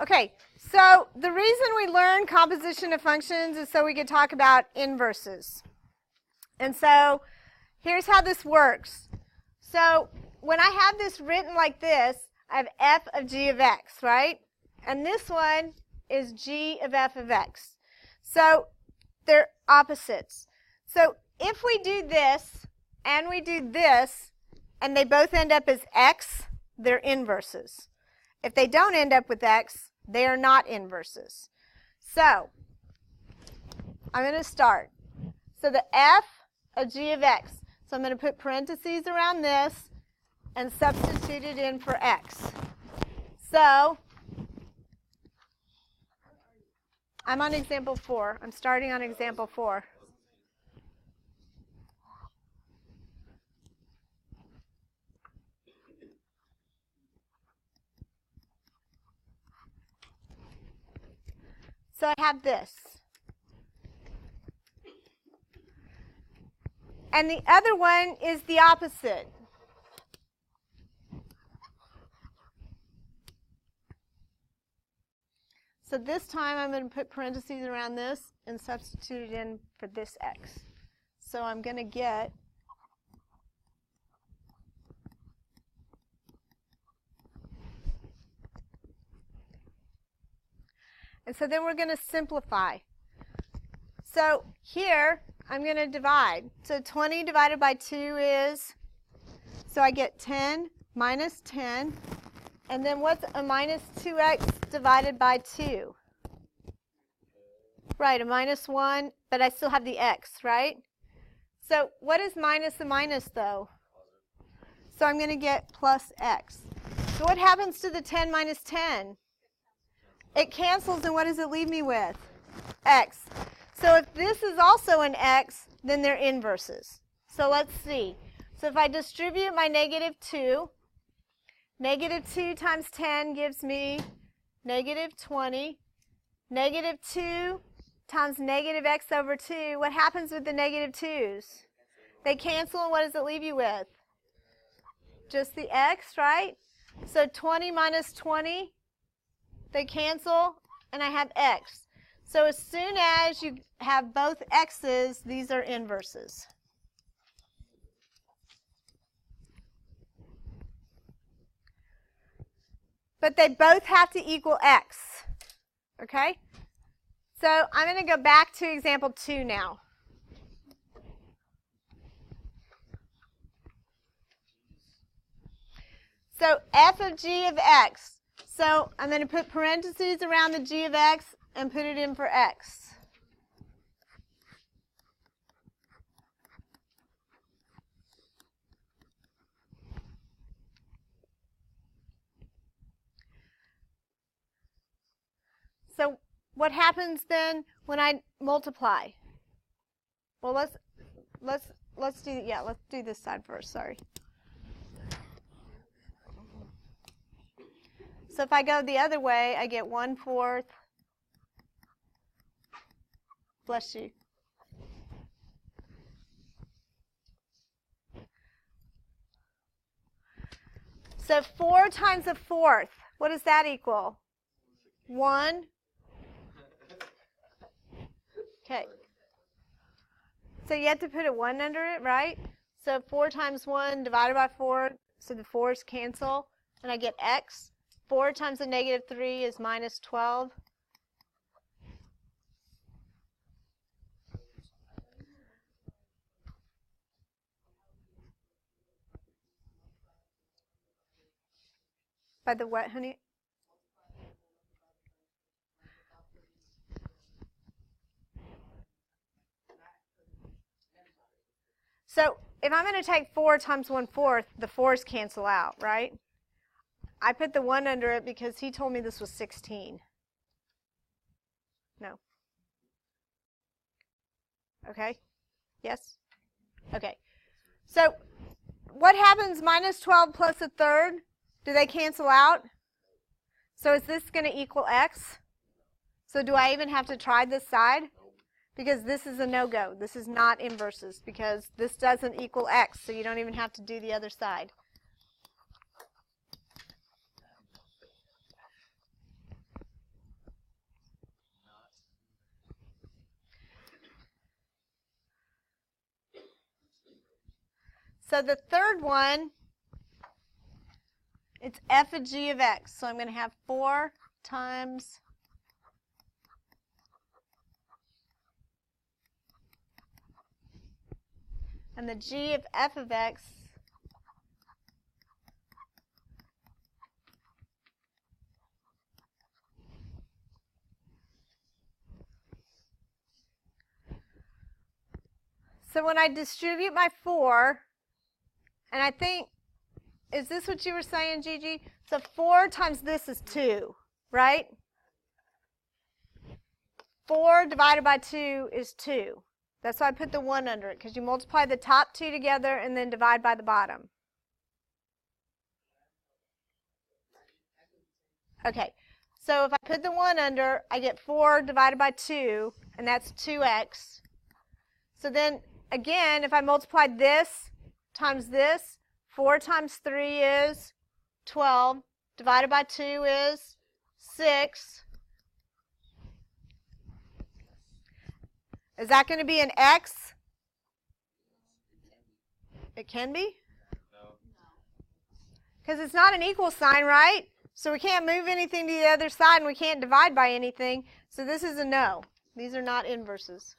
Okay, so the reason we learn composition of functions is so we could talk about inverses. And so here's how this works. So when I have this written like this, I have f of g of x, right? And this one is g of f of x. So they're opposites. So if we do this and we do this, and they both end up as x, they're inverses. If they don't end up with x, they are not inverses. So I'm going to start. So the f of g of x. So I'm going to put parentheses around this and substitute it in for x. So I'm on example 4. I'm starting on example 4. So I have this. And the other one is the opposite. So this time I'm going to put parentheses around this and substitute it in for this x. So I'm going to get and so then we're going to simplify. So here I'm going to divide. So 20 divided by 2 is, so I get 10 minus 10. And then what's a minus 2x divided by 2? Right, a minus 1, but I still have the x, right? So what is minus a minus, though? So I'm going to get plus x. So what happens to the 10 minus 10? It cancels, and what does it leave me with? X. So if this is also an x, then they're inverses. So let's see. So if I distribute my negative 2, negative 2 times 10 gives me negative 20. Negative 2 times negative x over 2. What happens with the negative 2's? They cancel, and what does it leave you with? Just the x, right? So 20 minus 20, they cancel, and I have x. So as soon as you have both x's, these are inverses. But they both have to equal x. Okay? So I'm going to go back to example 2 now. So f of g of x. So I'm going to put parentheses around the g of x and put it in for x. So what happens then when I multiply? Well, let's do this side first. Sorry. So if I go the other way, I get 1/4. Bless you. So 4 times a fourth. What does that equal? 1. Okay. So you have to put a 1 under it, right? So 4 times 1 divided by 4, so the 4's cancel, and I get x. 4 times a negative 3 is minus 12. By the what, honey? So if I'm going to take 4 times 1/4, the 4's cancel out, right? I put the 1 under it because he told me this was 16. No. Okay? Yes? Okay. So what happens minus 12 plus a third? Do they cancel out? So is this going to equal x? So do I even have to try this side? Because this is a no-go. This is not inverses because this doesn't equal x, so you don't even have to do the other side. So the third one, it's f of g of x. So I'm going to have 4 times and the g of f of x so when I distribute my 4, and I think, is this what you were saying, Gigi? So 4 times this is 2, right? 4 divided by 2 is 2. That's why I put the 1 under it, because you multiply the top 2 together and then divide by the bottom. Okay, so if I put the 1 under, I get 4 divided by 2, and that's 2x. So then, again, if I multiply this times this, 4 times 3 is 12, divided by 2 is 6. Is that going to be an x? It can be? No. Because it's not an equal sign, right? So we can't move anything to the other side, and we can't divide by anything. So this is a no. These are not inverses.